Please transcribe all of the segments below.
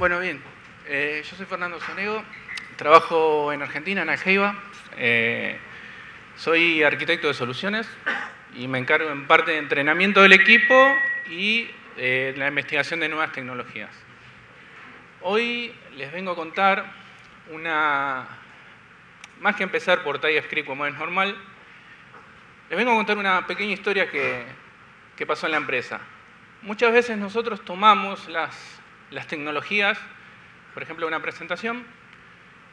Bueno, bien. Yo soy Fernando Sonego, trabajo en Argentina, en Algeiva. Soy arquitecto de soluciones y me encargo en parte de entrenamiento del equipo y la investigación de nuevas tecnologías. Hoy les vengo a contar más que empezar por TypeScript como es normal, les vengo a contar una pequeña historia que pasó en la empresa. Muchas veces nosotros tomamos las tecnologías, por ejemplo, una presentación,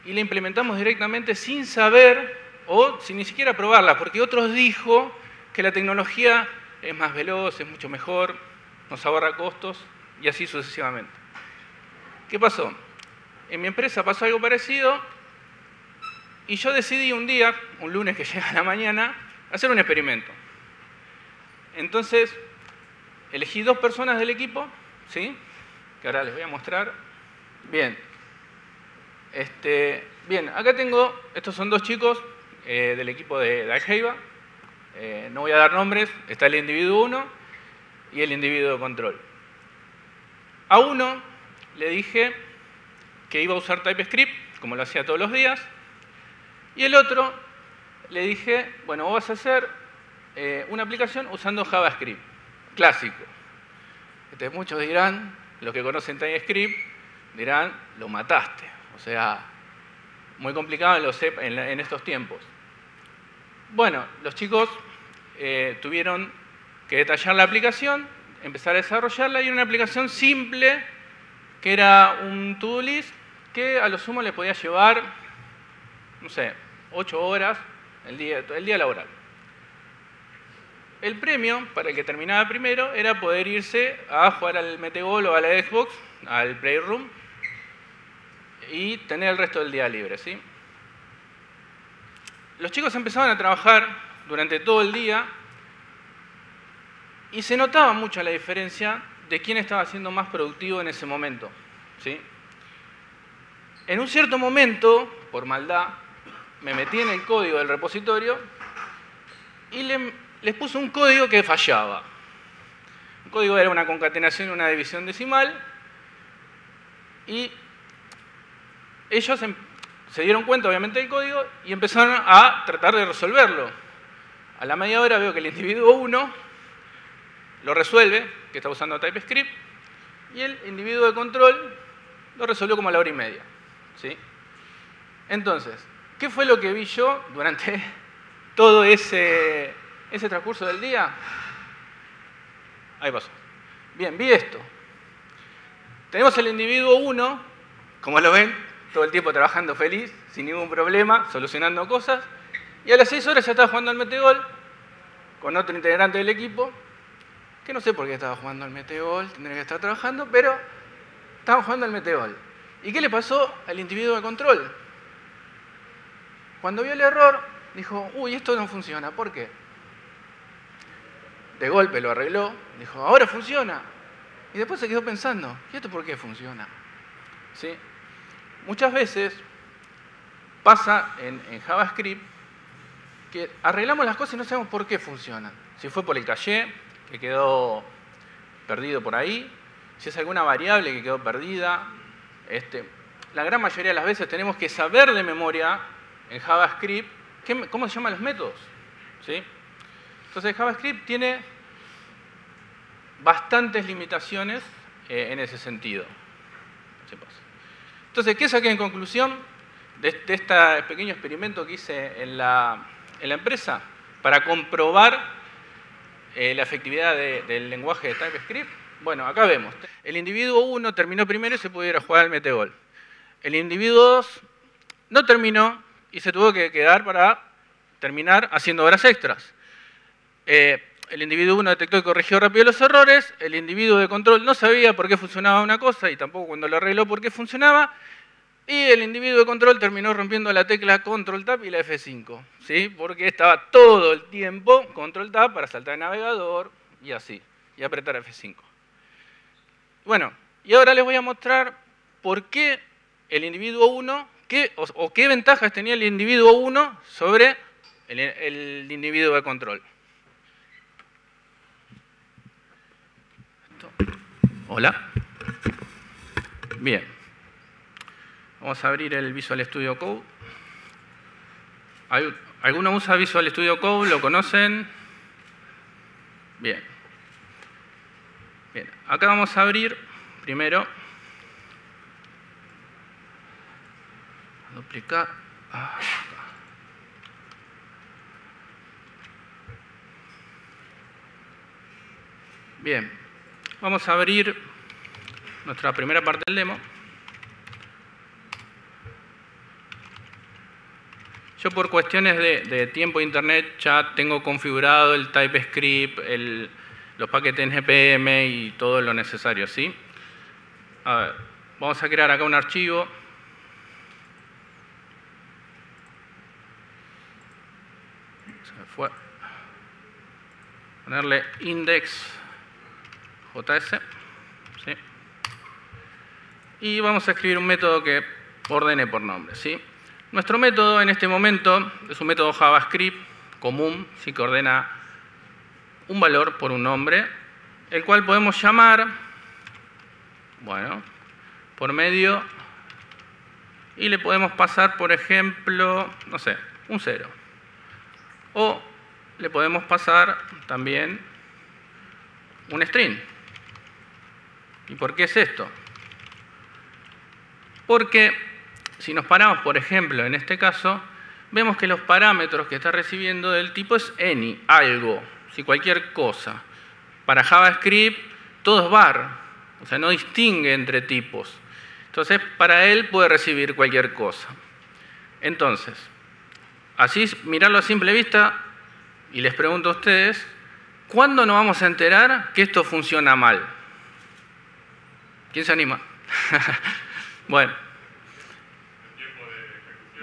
y la implementamos directamente sin saber o sin ni siquiera probarla, porque otros dijo que la tecnología es más veloz, es mucho mejor, nos ahorra costos y así sucesivamente. ¿Qué pasó? En mi empresa pasó algo parecido y yo decidí un día, un lunes que llega a la mañana, hacer un experimento. Entonces, elegí 2 personas del equipo, ¿sí? Que ahora les voy a mostrar. Bien. Bien, acá tengo, estos son 2 chicos del equipo de Algeiva. No voy a dar nombres, está el individuo 1 y el individuo de control. A uno le dije que iba a usar TypeScript, como lo hacía todos los días, y el otro le dije, bueno, vos vas a hacer una aplicación usando JavaScript, clásico. Muchos dirán, los que conocen TypeScript, dirán, lo mataste. O sea, muy complicado en estos tiempos. Bueno, los chicos tuvieron que detallar la aplicación, empezar a desarrollarla, y era una aplicación simple, que era un to-do list, que a lo sumo le podía llevar, no sé, 8 horas el día laboral. El premio, para el que terminaba primero, era poder irse a jugar al Metegol o a la Xbox, al Playroom, y tener el resto del día libre, ¿sí? Los chicos empezaban a trabajar durante todo el día y se notaba mucho la diferencia de quién estaba siendo más productivo en ese momento, ¿sí? En un cierto momento, por maldad, me metí en el código del repositorio y les puse un código que fallaba. El código era una concatenación y una división decimal, y ellos se dieron cuenta, obviamente, del código y empezaron a tratar de resolverlo. A la media hora veo que el individuo 1 lo resuelve, que está usando TypeScript, y el individuo de control lo resolvió como a la hora y media, ¿sí? Entonces, ¿qué fue lo que vi yo durante todo ese transcurso del día? Ahí pasó. Bien, vi esto. Tenemos el individuo 1, como lo ven, todo el tiempo trabajando feliz, sin ningún problema, solucionando cosas, y a las 6 horas ya estaba jugando al Metegol con otro integrante del equipo, que no sé por qué estaba jugando al Metegol, tendría que estar trabajando, pero estaba jugando al Metegol. ¿Y qué le pasó al individuo de control? Cuando vio el error, dijo, uy, esto no funciona, ¿por qué? De golpe lo arregló, dijo, ahora funciona. Y después se quedó pensando, ¿y esto por qué funciona? ¿Sí? Muchas veces pasa en JavaScript que arreglamos las cosas y no sabemos por qué funcionan. Si fue por el caché, que quedó perdido por ahí, si es alguna variable que quedó perdida. La gran mayoría de las veces tenemos que saber de memoria en JavaScript cómo se llaman los métodos, ¿sí? Entonces JavaScript tiene bastantes limitaciones en ese sentido. Entonces, ¿qué saqué en conclusión de este pequeño experimento que hice en la empresa para comprobar la efectividad del lenguaje de TypeScript? Bueno, acá vemos. El individuo 1 terminó primero y se pudo ir a jugar al Metegol. El individuo 2 no terminó y se tuvo que quedar para terminar haciendo horas extras. El individuo 1 detectó y corrigió rápido los errores. El individuo de control no sabía por qué funcionaba una cosa y tampoco cuando lo arregló por qué funcionaba. Y el individuo de control terminó rompiendo la tecla Control Tab y la F5, ¿sí? Porque estaba todo el tiempo Control Tab para saltar el navegador y así, y apretar F5. Bueno, y ahora les voy a mostrar por qué el individuo 1, o qué ventajas tenía el individuo 1 sobre el individuo de control. Hola. Bien. Vamos a abrir el Visual Studio Code. ¿Alguno usa Visual Studio Code? ¿Lo conocen? Bien. Bien. Acá vamos a abrir primero. Duplicar. Bien. Vamos a abrir nuestra primera parte del demo. Yo por cuestiones de tiempo de internet ya tengo configurado el TypeScript, los paquetes npm y todo lo necesario, ¿sí? A ver, vamos a crear acá un archivo. Se me fue. Ponerle index.js. ¿Sí? Y vamos a escribir un método que ordene por nombre, ¿sí? Nuestro método en este momento es un método JavaScript común, ¿sí? Que ordena un valor por un nombre, el cual podemos llamar, bueno, por medio, y le podemos pasar, por ejemplo, no sé, un 0. O le podemos pasar también un string. ¿Y por qué es esto? Porque si nos paramos, por ejemplo, en este caso, vemos que los parámetros que está recibiendo del tipo es any, algo, si cualquier cosa. Para JavaScript todo es var, o sea, no distingue entre tipos. Entonces, para él puede recibir cualquier cosa. Entonces, así mirarlo a simple vista, y les pregunto a ustedes, ¿cuándo nos vamos a enterar que esto funciona mal? ¿Quién se anima? Bueno.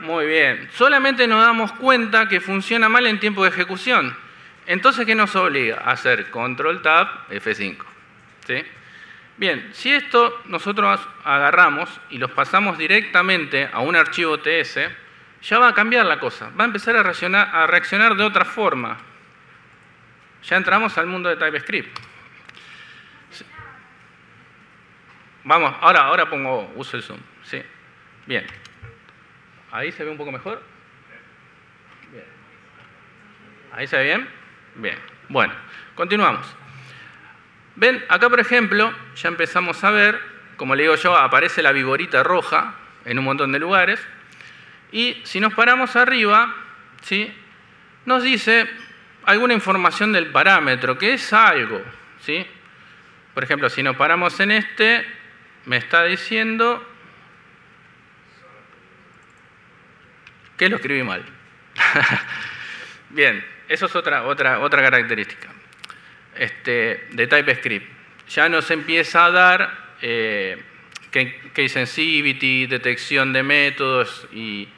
Muy bien. Solamente nos damos cuenta que funciona mal en tiempo de ejecución. Entonces, ¿qué nos obliga? A hacer Control-Tab, F5. ¿Sí? Bien, si esto nosotros agarramos y los pasamos directamente a un archivo TS, ya va a cambiar la cosa. Va a empezar a reaccionar de otra forma. Ya entramos al mundo de TypeScript. Sí. Vamos, ahora uso el zoom. ¿Sí? Bien. ¿Ahí se ve un poco mejor? Bien. ¿Ahí se ve bien? Bien. Bueno, continuamos. Ven, acá por ejemplo, ya empezamos a ver, como le digo yo, aparece la viborita roja en un montón de lugares. Y si nos paramos arriba, ¿sí? Nos dice alguna información del parámetro, que es algo, ¿sí? Por ejemplo, si nos paramos en este, me está diciendo que lo escribí mal. Bien, eso es otra característica de TypeScript. Ya nos empieza a dar case sensitivity, detección de métodos y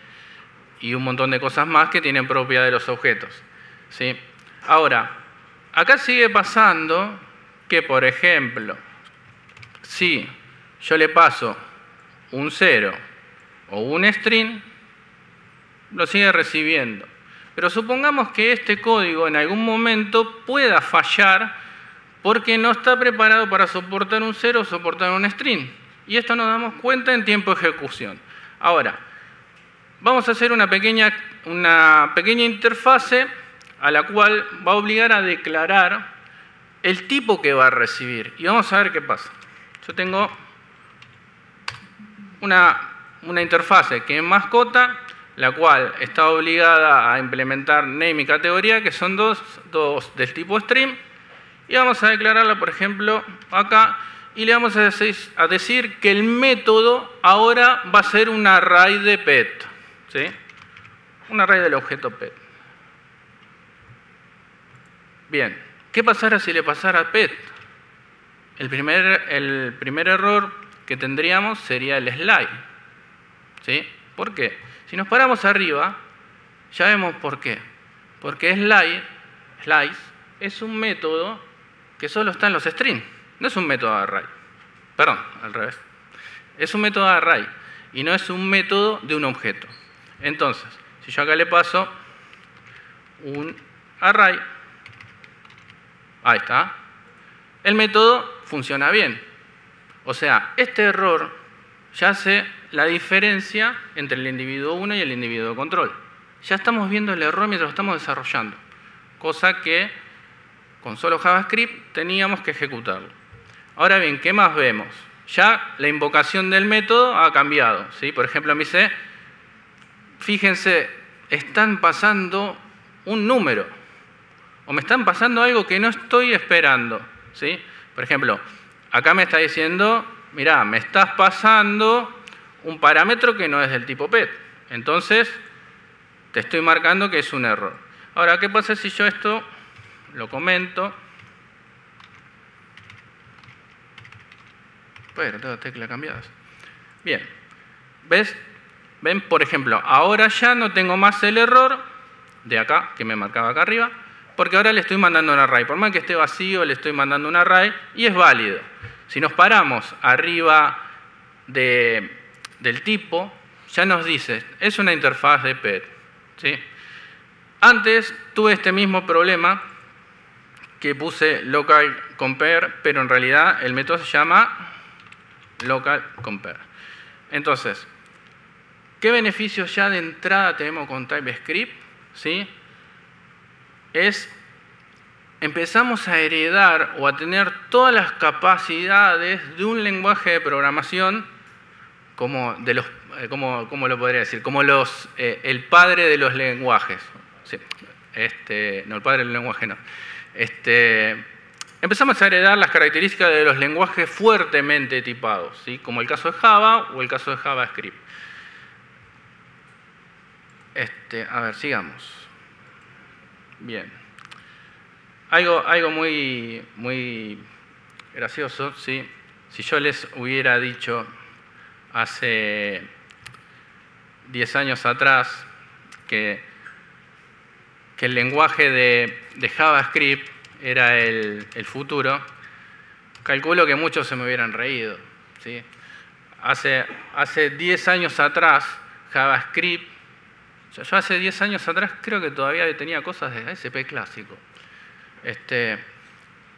un montón de cosas más que tienen propiedad de los objetos. ¿Sí? Ahora, acá sigue pasando que, por ejemplo, si yo le paso un 0 o un string, lo sigue recibiendo. Pero supongamos que este código en algún momento pueda fallar porque no está preparado para soportar un 0 o soportar un string. Y esto nos damos cuenta en tiempo de ejecución. Ahora, vamos a hacer una pequeña interfase a la cual va a obligar a declarar el tipo que va a recibir. Y vamos a ver qué pasa. Yo tengo una interfase que es mascota, la cual está obligada a implementar name y categoría, que son dos del tipo string, y vamos a declararla, por ejemplo, acá, y le vamos a decir que el método ahora va a ser un array de pet, ¿sí? Un array del objeto pet. Bien, ¿qué pasará si le pasara pet? El primer error que tendríamos sería el slide, ¿sí? ¿Por qué? Si nos paramos arriba, ya vemos por qué. Porque slice es un método que solo está en los strings. No es un método de array. Perdón, al revés. Es un método de array y no es un método de un objeto. Entonces, si yo acá le paso un array, ahí está, el método funciona bien. O sea, este error ya hace la diferencia entre el individuo 1 y el individuo de control. Ya estamos viendo el error mientras lo estamos desarrollando, cosa que con solo JavaScript teníamos que ejecutarlo. Ahora bien, ¿qué más vemos? Ya la invocación del método ha cambiado, ¿sí? Por ejemplo, me dice, fíjense, están pasando un número, o me están pasando algo que no estoy esperando, ¿sí? Por ejemplo, acá me está diciendo, mirá, me estás pasando un parámetro que no es del tipo PET. Entonces, te estoy marcando que es un error. Ahora, ¿qué pasa si yo esto lo comento? Pero tengo teclas cambiadas. Bien. ¿Ven? Por ejemplo, ahora ya no tengo más el error de acá, que me marcaba acá arriba, porque ahora le estoy mandando un array. Por más que esté vacío, le estoy mandando un array y es válido. Si nos paramos arriba del tipo, ya nos dice, es una interfaz de PET, ¿sí? Antes tuve este mismo problema que puse local compare, pero en realidad el método se llama local compare. Entonces, ¿qué beneficios ya de entrada tenemos con TypeScript? ¿Sí? Empezamos a heredar o a tener todas las capacidades de un lenguaje de programación como lo podría decir, como el padre de los lenguajes. Sí, no, el padre del lenguaje no. Empezamos a heredar las características de los lenguajes fuertemente tipados, ¿sí? Como el caso de Java o el caso de JavaScript. A ver, sigamos. Bien. Algo muy gracioso, ¿sí? Si yo les hubiera dicho hace 10 años atrás que el lenguaje de JavaScript era el futuro, calculo que muchos se me hubieran reído, ¿sí? Hace 10 años atrás, JavaScript, yo hace 10 años atrás creo que todavía tenía cosas de ASP clásico.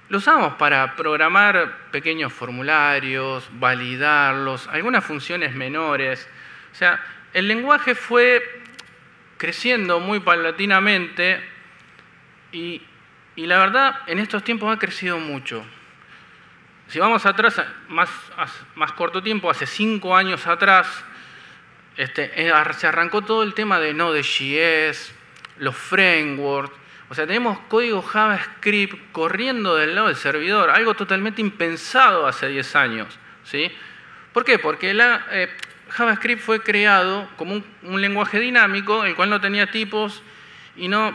Lo usamos para programar pequeños formularios, validarlos, algunas funciones menores. O sea, el lenguaje fue creciendo muy paulatinamente y la verdad, en estos tiempos ha crecido mucho. Si vamos atrás, más corto tiempo, hace 5 años atrás, se arrancó todo el tema de Node.js, los frameworks. O sea, tenemos código JavaScript corriendo del lado del servidor, algo totalmente impensado hace 10 años, ¿sí? ¿Por qué? Porque JavaScript fue creado como un lenguaje dinámico, el cual no tenía tipos y no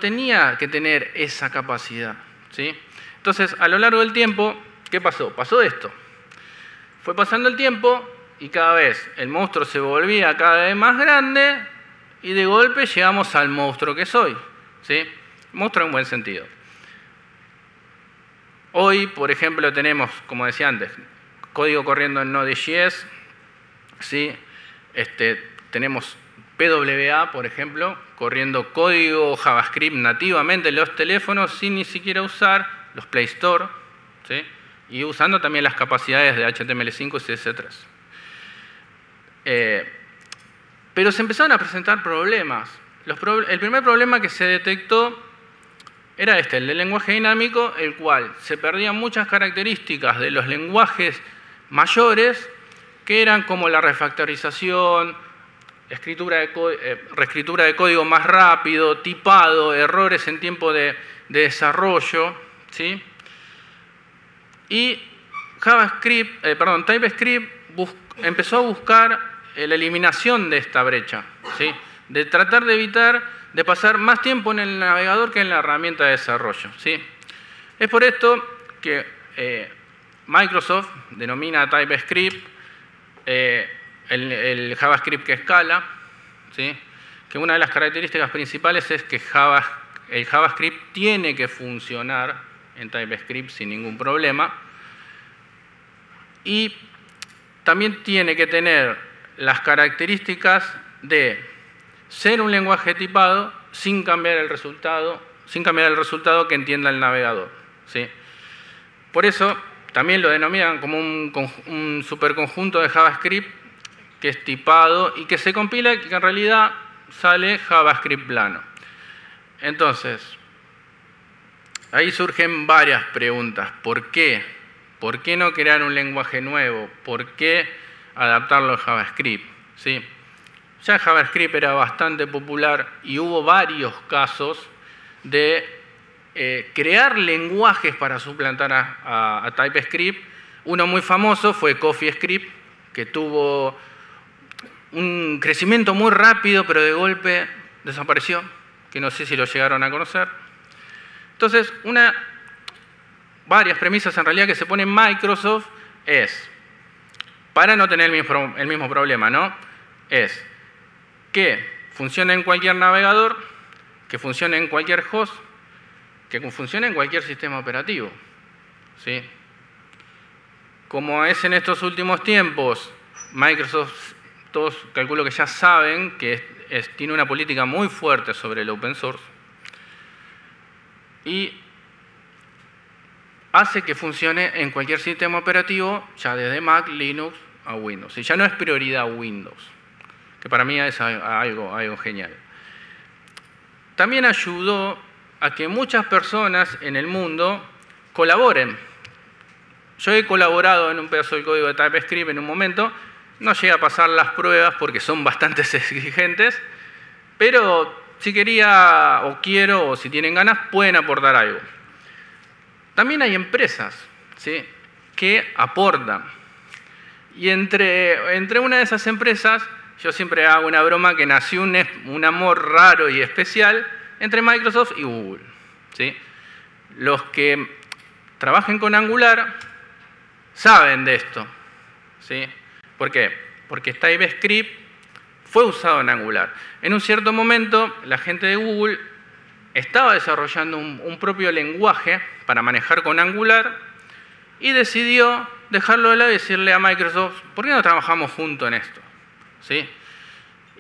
tenía que tener esa capacidad, ¿sí? Entonces, a lo largo del tiempo, ¿qué pasó? Pasó esto. Fue pasando el tiempo y cada vez el monstruo se volvía cada vez más grande y de golpe llegamos al monstruo que soy, ¿sí? Monstruo en buen sentido. Hoy, por ejemplo, tenemos, como decía antes, código corriendo en Node.js, ¿sí? Tenemos PWA, por ejemplo, corriendo código JavaScript nativamente en los teléfonos sin ni siquiera usar los Play Store, ¿sí? Y usando también las capacidades de HTML5 y CSS3. Pero se empezaron a presentar problemas. El primer problema que se detectó era el del lenguaje dinámico, el cual se perdían muchas características de los lenguajes mayores, que eran como la refactorización, reescritura de código más rápido, tipado, errores en tiempo de desarrollo, ¿sí? Y TypeScript empezó a buscar la eliminación de esta brecha, ¿sí? De tratar de evitar de pasar más tiempo en el navegador que en la herramienta de desarrollo, ¿sí? Es por esto que Microsoft denomina TypeScript el JavaScript que escala, ¿sí? Que una de las características principales es que el JavaScript tiene que funcionar en TypeScript sin ningún problema y también tiene que tener las características de ser un lenguaje tipado sin cambiar el resultado que entienda el navegador, ¿sí? Por eso también lo denominan como un superconjunto de JavaScript que es tipado y que se compila y que en realidad sale JavaScript plano. Entonces, ahí surgen varias preguntas. ¿Por qué? ¿Por qué no crear un lenguaje nuevo? ¿Por qué adaptarlo a JavaScript? ¿Sí? Ya JavaScript era bastante popular y hubo varios casos de crear lenguajes para suplantar a TypeScript. Uno muy famoso fue CoffeeScript, que tuvo un crecimiento muy rápido, pero de golpe desapareció, que no sé si lo llegaron a conocer. Entonces, varias premisas en realidad que se pone en Microsoft es, para no tener el mismo problema, ¿no? Es que funcione en cualquier navegador, que funcione en cualquier host, que funcione en cualquier sistema operativo, ¿sí? Como es en estos últimos tiempos, Microsoft, todos calculo que ya saben que tiene una política muy fuerte sobre el open source y hace que funcione en cualquier sistema operativo, ya desde Mac, Linux a Windows. Y ya no es prioridad Windows, que para mí es algo genial. También ayudó a que muchas personas en el mundo colaboren. Yo he colaborado en un pedazo del código de TypeScript en un momento, no llegué a pasar las pruebas porque son bastante exigentes, pero si quería o quiero o si tienen ganas pueden aportar algo. También hay empresas, ¿sí?, que aportan. Y entre una de esas empresas, yo siempre hago una broma que nació un amor raro y especial entre Microsoft y Google, ¿sí? Los que trabajen con Angular saben de esto, ¿sí? ¿Por qué? Porque TypeScript fue usado en Angular. En un cierto momento, la gente de Google estaba desarrollando un propio lenguaje para manejar con Angular y decidió dejarlo de lado y decirle a Microsoft, ¿por qué no trabajamos juntos en esto? ¿Sí?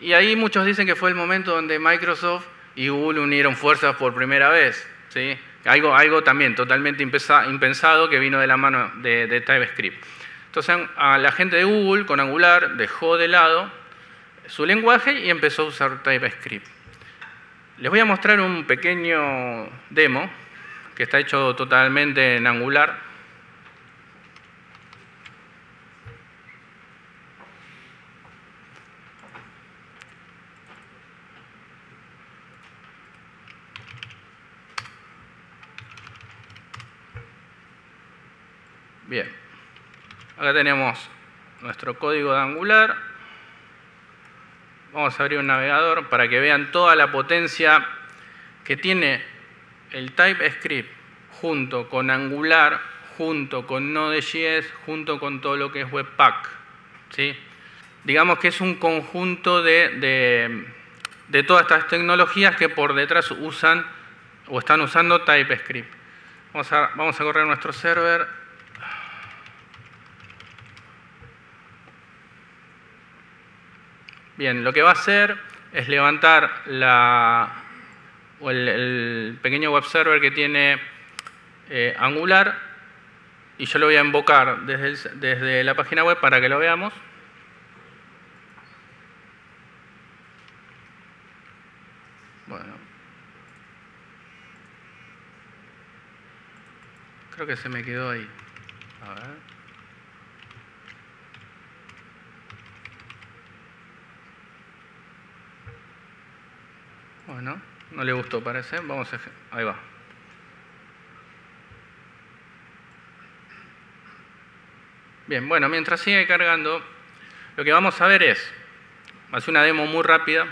Y ahí muchos dicen que fue el momento donde Microsoft y Google unieron fuerzas por primera vez, ¿sí? Algo también totalmente impensado que vino de la mano de TypeScript. Entonces, a la gente de Google con Angular dejó de lado su lenguaje y empezó a usar TypeScript. Les voy a mostrar un pequeño demo que está hecho totalmente en Angular. Bien, acá tenemos nuestro código de Angular. Vamos a abrir un navegador para que vean toda la potencia que tiene el TypeScript junto con Angular, junto con Node.js, junto con todo lo que es Webpack, ¿sí? Digamos que es un conjunto de todas estas tecnologías que por detrás usan o están usando TypeScript. Vamos a correr nuestro server. Bien, lo que va a hacer es levantar el pequeño web server que tiene Angular y yo lo voy a invocar desde la página web para que lo veamos. Bueno, creo que se me quedó ahí. A ver. Bueno, no le gustó, parece. Ahí va. Bien, bueno, mientras sigue cargando, lo que vamos a ver es, hace una demo muy rápida,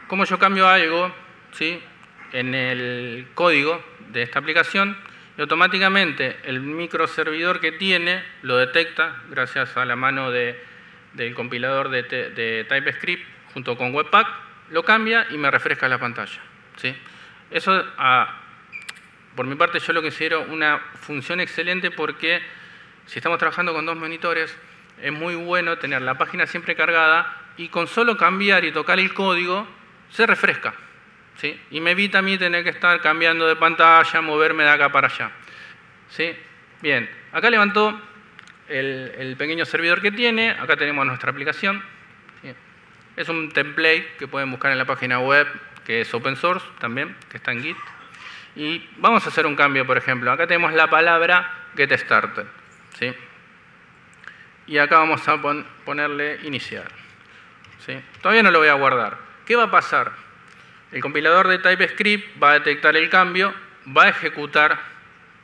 cómo yo cambio algo, ¿sí?, en el código de esta aplicación y automáticamente el microservidor que tiene lo detecta gracias a la mano del compilador de TypeScript junto con Webpack, lo cambia y me refresca la pantalla, ¿sí? Eso, por mi parte, yo lo considero una función excelente porque si estamos trabajando con dos monitores, es muy bueno tener la página siempre cargada y con solo cambiar y tocar el código, se refresca, ¿sí? Y me evita a mí tener que estar cambiando de pantalla, moverme de acá para allá, ¿sí? Bien, acá levantó el pequeño servidor que tiene. Acá tenemos nuestra aplicación. ¿Sí? Es un template que pueden buscar en la página web, que es open source también, que está en Git. Y vamos a hacer un cambio, por ejemplo. Acá tenemos la palabra get started. ¿Sí? Y acá vamos a ponerle iniciar. ¿Sí? Todavía no lo voy a guardar. ¿Qué va a pasar? El compilador de TypeScript va a detectar el cambio, va a ejecutar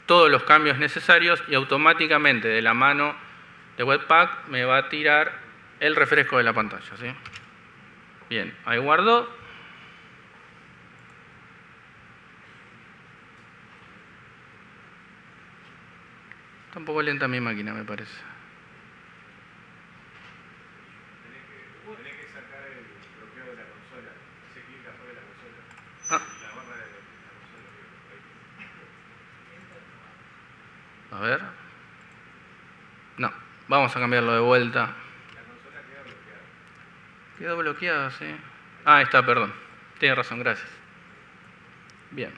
todos los cambios necesarios y automáticamente de la mano de Webpack me va a tirar el refresco de la pantalla. ¿Sí? Bien, ahí guardó. Está un poco lenta mi máquina, me parece. Tenés que sacar el bloqueo de la consola. Hace clic afuera de la consola. Ah. La barra de la consola. A ver. No, vamos a cambiarlo de vuelta. La consola queda bloqueada. Quedó bloqueada, sí. Ah, ahí está, perdón. Tiene razón, gracias. Bien.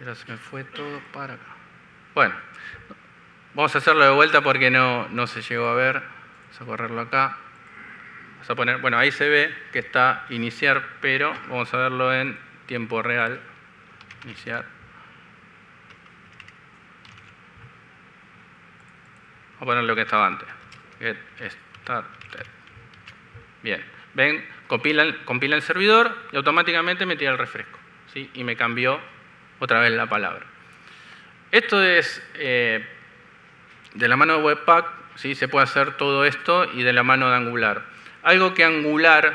Ahora se me fue todo para acá. Bueno, vamos a hacerlo de vuelta porque no se llegó a ver. Vamos a correrlo acá. Vamos a poner, bueno, ahí se ve que está iniciar, pero vamos a verlo en tiempo real. Iniciar. Vamos a poner lo que estaba antes. Get started. Bien. Ven, compila el servidor y automáticamente me tira el refresco. ¿Sí? Y me cambió otra vez la palabra. Esto es de la mano de Webpack, ¿sí? Se puede hacer todo esto y de la mano de Angular. Algo que Angular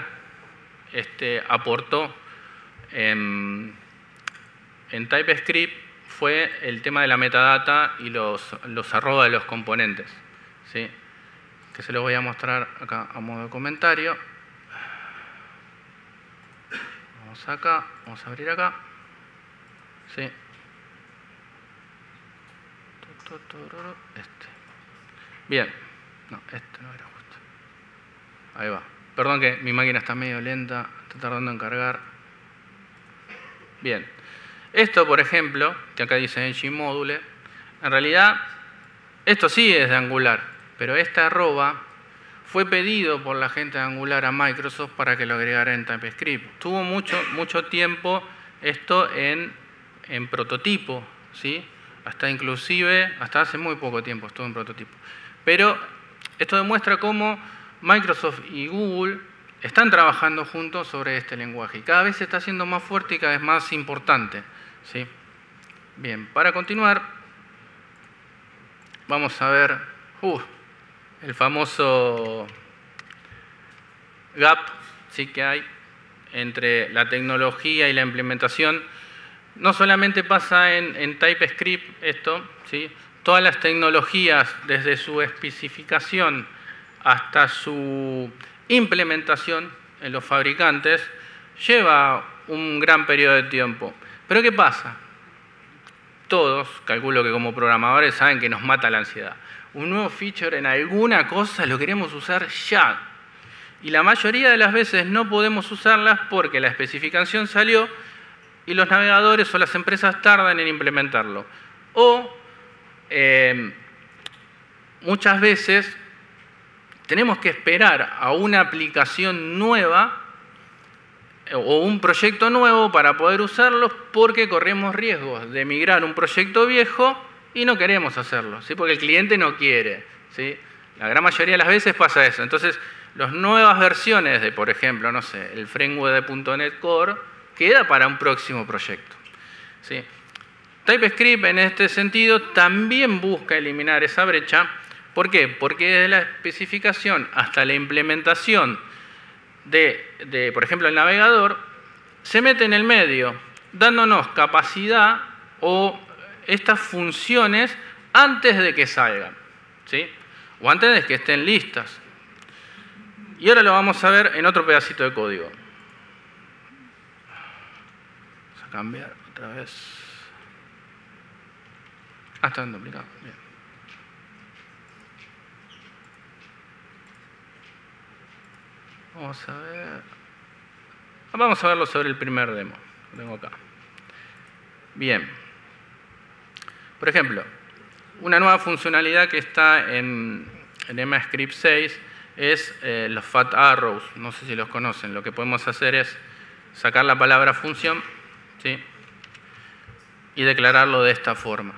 aportó en TypeScript fue el tema de la metadata y los arroba de los componentes. ¿Sí? Que se los voy a mostrar acá a modo de comentario. Vamos acá, vamos a abrir acá. ¿Sí? Bien. No, este no era justo. Ahí va. Perdón que mi máquina está medio lenta, está tardando en cargar. Bien. Esto, por ejemplo, que acá dice Engine Module, en realidad, esto sí es de Angular, pero este arroba fue pedido por la gente de Angular a Microsoft para que lo agregara en TypeScript. Tuvo mucho tiempo esto en prototipo, ¿sí? Hasta hace muy poco tiempo estuvo en prototipo. Pero esto demuestra cómo Microsoft y Google están trabajando juntos sobre este lenguaje. Y cada vez se está haciendo más fuerte y cada vez más importante. ¿Sí? Bien, para continuar, vamos a ver el famoso gap, ¿sí? Que hay entre la tecnología y la implementación. No solamente pasa en TypeScript esto, ¿sí? Todas las tecnologías, desde su especificación hasta su implementación en los fabricantes, lleva un gran periodo de tiempo. ¿Pero qué pasa? Todos, calculo que como programadores, saben que nos mata la ansiedad. Un nuevo feature en alguna cosa lo queremos usar ya. Y la mayoría de las veces no podemos usarlas porque la especificación salió y los navegadores o las empresas tardan en implementarlo. O muchas veces tenemos que esperar a una aplicación nueva o un proyecto nuevo para poder usarlos porque corremos riesgos de migrar un proyecto viejo y no queremos hacerlo, ¿sí? Porque el cliente no quiere, ¿sí? La gran mayoría de las veces pasa eso. Entonces, las nuevas versiones de, por ejemplo, no sé, el framework de .NET Core queda para un próximo proyecto, ¿sí? TypeScript en este sentido también busca eliminar esa brecha. ¿Por qué? Porque desde la especificación hasta la implementación de, por ejemplo, el navegador, se mete en el medio, dándonos capacidad o estas funciones antes de que salgan, ¿sí? O antes de que estén listas. Y ahora lo vamos a ver en otro pedacito de código. Vamos a cambiar otra vez. Ah, está duplicado. Bien. Vamos a ver. Vamos a verlo sobre el primer demo. Lo tengo acá. Bien. Por ejemplo, una nueva funcionalidad que está en ECMAScript 6 es los fat arrows. No sé si los conocen. Lo que podemos hacer es sacar la palabra función, ¿sí?, y declararlo de esta forma,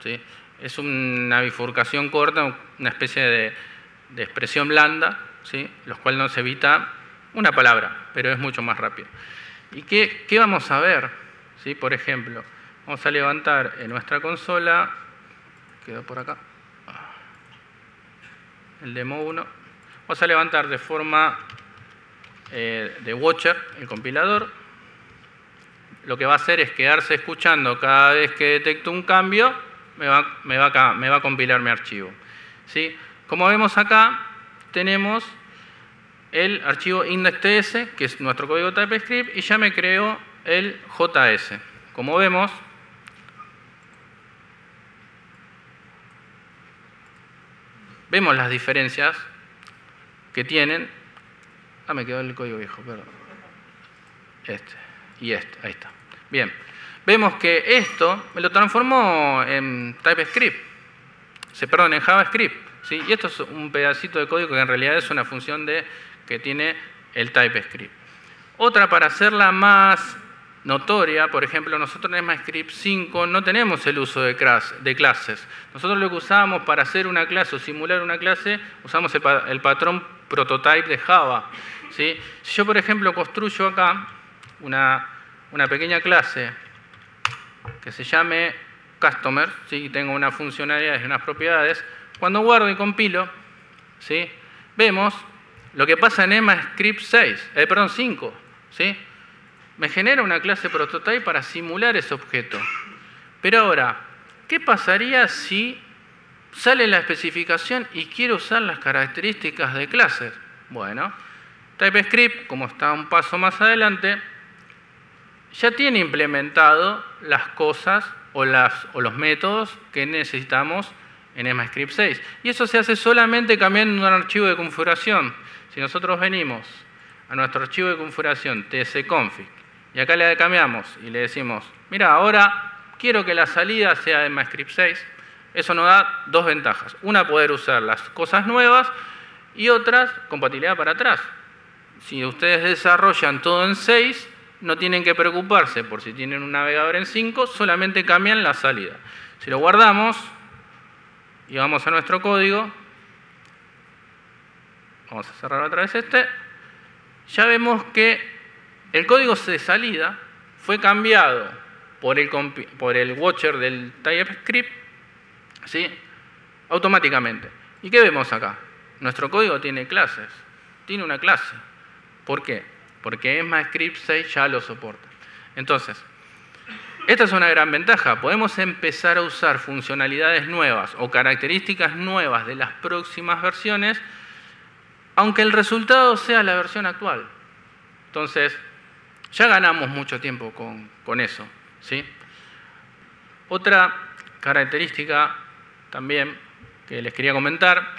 ¿sí? Es una bifurcación corta, una especie de expresión blanda, ¿sí?, los cuales nos evita una palabra, pero es mucho más rápido. ¿Y qué vamos a ver? ¿Sí? Por ejemplo, vamos a levantar en nuestra consola, quedó por acá, el demo 1, vamos a levantar de forma de watcher el compilador. Lo que va a hacer es quedarse escuchando cada vez que detecto un cambio, me va a compilar mi archivo, ¿sí? Como vemos acá, tenemos el archivo index.ts, que es nuestro código TypeScript, y ya me creo el JS. Como vemos, las diferencias que tienen. Ah, me quedó el código viejo, perdón. Ahí está. Bien, vemos que esto me lo transformó en TypeScript, en JavaScript, ¿sí? Y esto es un pedacito de código que en realidad es una función que tiene el TypeScript. Otra, para hacerla más notoria, por ejemplo, nosotros en ECMAScript 5 no tenemos el uso de clases. Nosotros lo que usamos para hacer una clase o simular una clase, usamos el patrón prototype de Java, ¿sí? Si yo, por ejemplo, construyo acá una pequeña clase que se llame customer, ¿sí?, y tengo unas funcionalidades y unas propiedades, cuando guardo y compilo, ¿sí?, vemos lo que pasa en ECMAScript 5, ¿sí? Me genera una clase prototype para simular ese objeto. Pero ahora, ¿qué pasaría si sale la especificación y quiero usar las características de clases? Bueno, TypeScript, como está un paso más adelante, ya tiene implementado las cosas o los métodos que necesitamos en ECMAScript 6. Y eso se hace solamente cambiando un archivo de configuración. Si nosotros venimos a nuestro archivo de configuración tsconfig y acá le cambiamos y le decimos, mira, ahora quiero que la salida sea de ECMAScript 6, eso nos da dos ventajas. Una, poder usar las cosas nuevas, y otras, compatibilidad para atrás. Si ustedes desarrollan todo en 6, no tienen que preocuparse por si tienen un navegador en 5, solamente cambian la salida. Si lo guardamos y vamos a nuestro código, vamos a cerrar otra vez ya vemos que el código de salida fue cambiado por el watcher del TypeScript, ¿sí?, automáticamente. ¿Y qué vemos acá? Nuestro código tiene clases, tiene una clase. ¿Por qué? Porque ECMAScript 6 ya lo soporta. Entonces, esta es una gran ventaja. Podemos empezar a usar funcionalidades nuevas o características nuevas de las próximas versiones, aunque el resultado sea la versión actual. Entonces, ya ganamos mucho tiempo con eso, ¿sí? Otra característica también que les quería comentar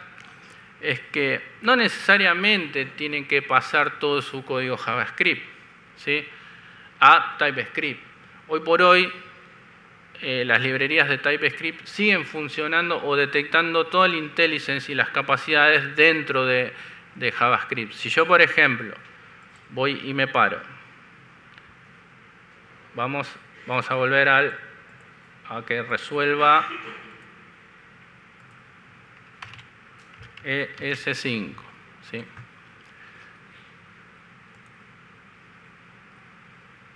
es que no necesariamente tienen que pasar todo su código JavaScript, ¿sí?, a TypeScript. Hoy por hoy, las librerías de TypeScript siguen funcionando o detectando toda la IntelliSense y las capacidades dentro de JavaScript. Si yo, por ejemplo, voy y me paro, vamos a volver a que resuelva ES5, ¿sí?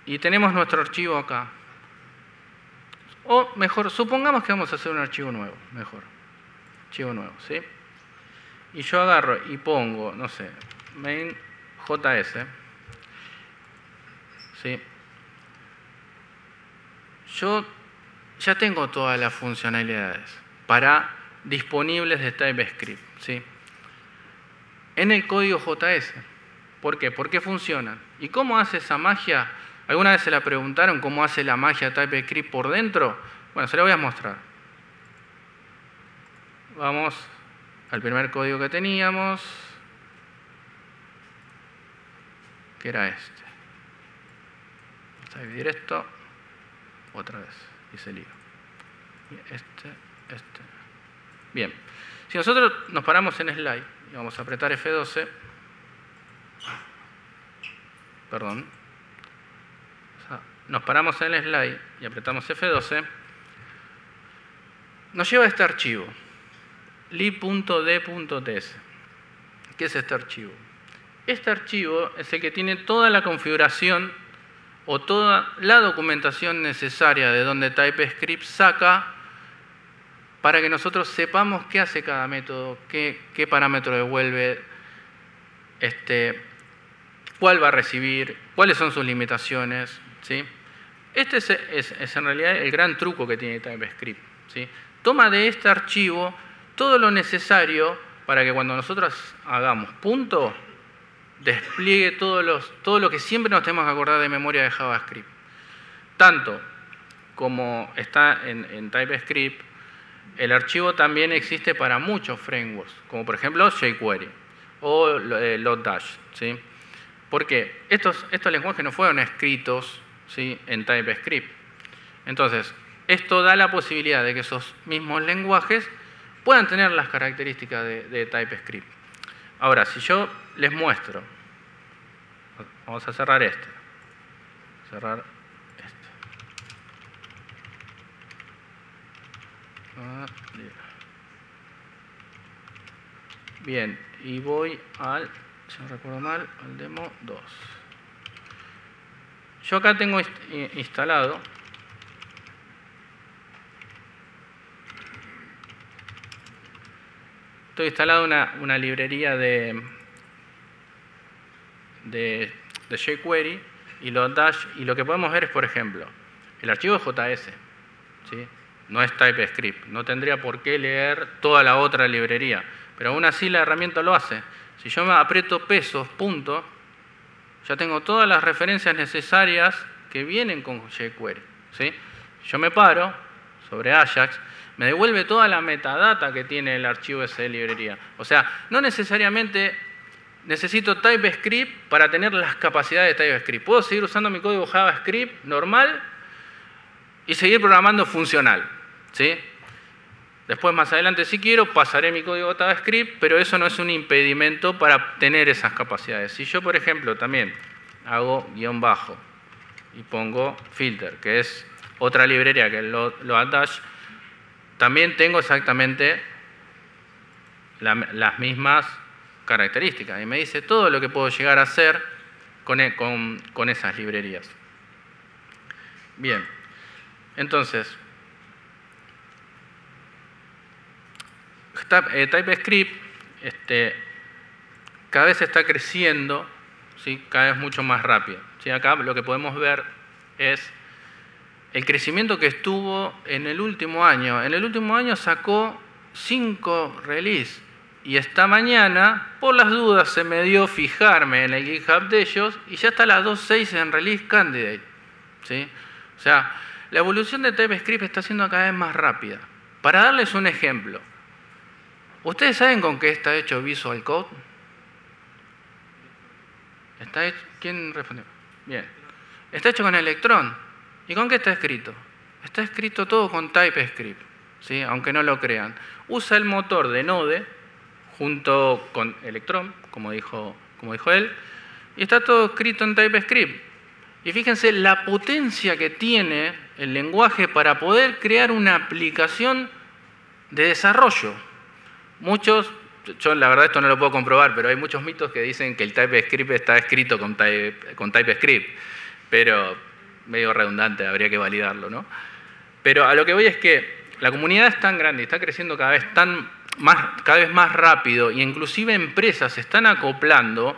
Y tenemos nuestro archivo acá. O mejor, supongamos que vamos a hacer un archivo nuevo, archivo nuevo, ¿sí? Y yo agarro y pongo, no sé, main.js, ¿sí? Yo ya tengo todas las funcionalidades disponibles de TypeScript, ¿sí?, en el código JS. ¿Por qué? ¿Por qué funcionan? ¿Y cómo hace esa magia? ¿Alguna vez se la preguntaron cómo hace la magia TypeScript por dentro? Bueno, se la voy a mostrar. Vamos al primer código que teníamos, que era este. Vamos a dividir esto otra vez, y se lío. Bien. Si nosotros nos paramos en slide y vamos a apretar F12, perdón, o sea, nos paramos en el slide y apretamos F12, nos lleva a este archivo, lib.d.ts. ¿Qué es este archivo? Este archivo es el que tiene toda la configuración o toda la documentación necesaria de donde TypeScript saca para que nosotros sepamos qué hace cada método, qué parámetro devuelve, cuál va a recibir, cuáles son sus limitaciones, ¿sí? Este es en realidad el gran truco que tiene TypeScript, ¿sí? Toma de este archivo todo lo necesario para que cuando nosotros hagamos punto, despliegue todo lo que siempre nos tenemos que acordar de memoria de JavaScript. Tanto como está en TypeScript, el archivo también existe para muchos frameworks, como por ejemplo jQuery o Lodash, ¿sí? Porque estos lenguajes no fueron escritos, ¿sí?, en TypeScript. Entonces, esto da la posibilidad de que esos mismos lenguajes puedan tener las características de TypeScript. Ahora, si yo les muestro, vamos a cerrar este. Bien, y voy al, si no recuerdo mal, al demo 2. Yo acá tengo instalado una librería de jQuery y Lodash, y lo que podemos ver es, por ejemplo, el archivo es JS, ¿sí? No es TypeScript, no tendría por qué leer toda la otra librería, pero aún así la herramienta lo hace. Si yo me aprieto pesos, punto, ya tengo todas las referencias necesarias que vienen con jQuery, ¿sí? Yo me paro sobre Ajax, me devuelve toda la metadata que tiene el archivo ese de librería. O sea, no necesariamente necesito TypeScript para tener las capacidades de TypeScript. Puedo seguir usando mi código JavaScript normal y seguir programando funcional, ¿sí? Después, más adelante, si quiero, pasaré mi código JavaScript, pero eso no es un impedimento para tener esas capacidades. Si yo, por ejemplo, también hago guión bajo y pongo filter, que es otra librería que Lodash, también tengo exactamente las mismas características. Y me dice todo lo que puedo llegar a hacer con esas librerías. Bien, entonces, TypeScript cada vez está creciendo, ¿sí?, cada vez mucho más rápido, ¿sí? Acá lo que podemos ver es el crecimiento que estuvo en el último año. En el último año sacó 5 releases y esta mañana, por las dudas, se me dio fijarme en el GitHub de ellos y ya está las 2.6 en Release Candidate, ¿sí? O sea, la evolución de TypeScript está siendo cada vez más rápida. Para darles un ejemplo, ¿ustedes saben con qué está hecho Visual Code? ¿Está hecho? ¿Quién respondió? Bien. Está hecho con Electron. ¿Y con qué está escrito? Está escrito todo con TypeScript, ¿sí?, aunque no lo crean. Usa el motor de Node junto con Electron, como dijo él, y está todo escrito en TypeScript. Y fíjense la potencia que tiene el lenguaje para poder crear una aplicación de desarrollo. Muchos, yo la verdad esto no lo puedo comprobar, pero hay muchos mitos que dicen que el TypeScript está escrito con TypeScript, pero medio redundante, habría que validarlo, ¿no? Pero a lo que voy es que la comunidad es tan grande y está creciendo cada vez más rápido, y inclusive empresas se están acoplando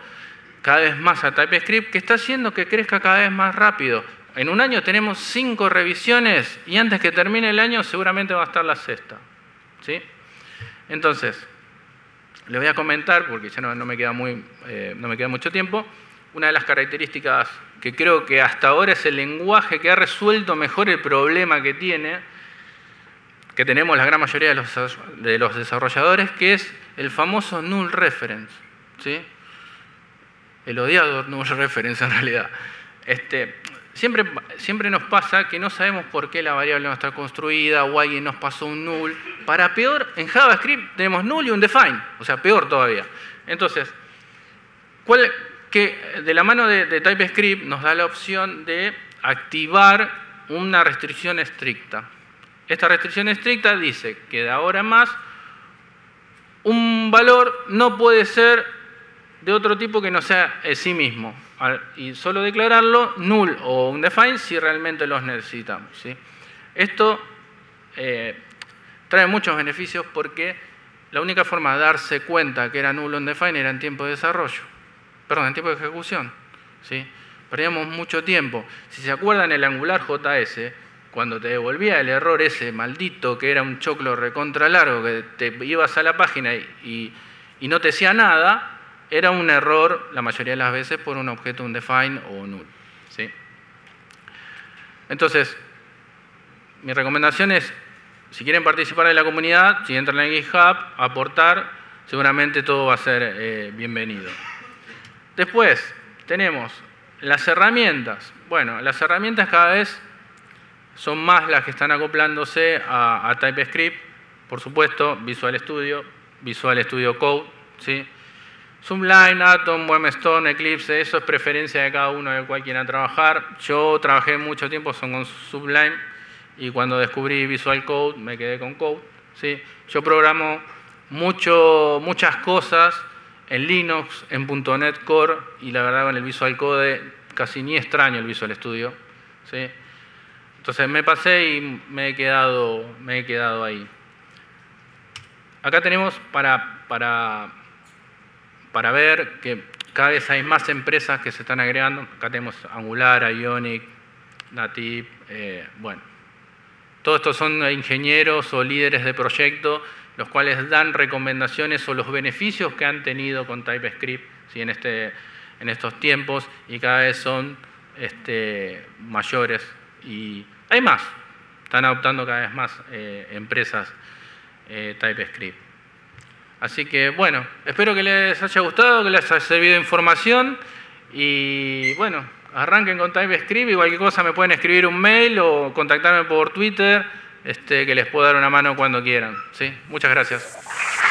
cada vez más a TypeScript, que está haciendo que crezca cada vez más rápido. En un año tenemos 5 revisiones y antes que termine el año seguramente va a estar la 6ª, ¿sí? Entonces, les voy a comentar, porque ya no me queda mucho tiempo, una de las características que creo que hasta ahora es el lenguaje que ha resuelto mejor el problema que tenemos la gran mayoría de los desarrolladores, que es el famoso null reference, ¿sí? El odiado null reference en realidad. siempre nos pasa que no sabemos por qué la variable no está construida o alguien nos pasó un null. Para peor, en JavaScript tenemos null y un define, o sea, peor todavía. Entonces, que de la mano de TypeScript nos da la opción de activar una restricción estricta. Esta restricción estricta dice que de ahora en más un valor no puede ser de otro tipo que no sea en sí mismo. Y solo declararlo null o undefined si realmente los necesitamos, ¿sí? Esto trae muchos beneficios porque la única forma de darse cuenta que era null o undefined era en tiempo de desarrollo. Perdón, en tiempo de ejecución, ¿sí? Perdíamos mucho tiempo. Si se acuerdan el Angular JS, cuando te devolvía el error ese maldito que era un choclo recontra largo, que te ibas a la página y no te decía nada, era un error la mayoría de las veces por un objeto undefined o null, ¿sí? Entonces, mi recomendación es, si quieren participar de la comunidad, si entran en GitHub, aportar, seguramente todo va a ser bienvenido. Después, tenemos las herramientas. Bueno, las herramientas cada vez son más las que están acoplándose a TypeScript. Por supuesto, Visual Studio Code, ¿sí? Sublime, Atom, WebStorm, Eclipse, eso es preferencia de cada uno de cual quiera trabajar. Yo trabajé mucho tiempo con Sublime y cuando descubrí Visual Code me quedé con Code, ¿sí? Yo programo muchas cosas en Linux, en .NET Core y la verdad con el Visual Code casi ni extraño el Visual Studio, ¿sí? Entonces me pasé y me he quedado ahí. Acá tenemos para ver que cada vez hay más empresas que se están agregando. Acá tenemos Angular, Ionic, Native, bueno. Todos estos son ingenieros o líderes de proyecto, los cuales dan recomendaciones o los beneficios que han tenido con TypeScript, ¿sí? en estos tiempos, y cada vez son mayores. Y hay más, están adoptando cada vez más empresas TypeScript. Así que, bueno, espero que les haya gustado, que les haya servido información y, bueno, arranquen con TypeScript y cualquier cosa me pueden escribir un mail o contactarme por Twitter, que les puedo dar una mano cuando quieran, ¿sí? Muchas gracias.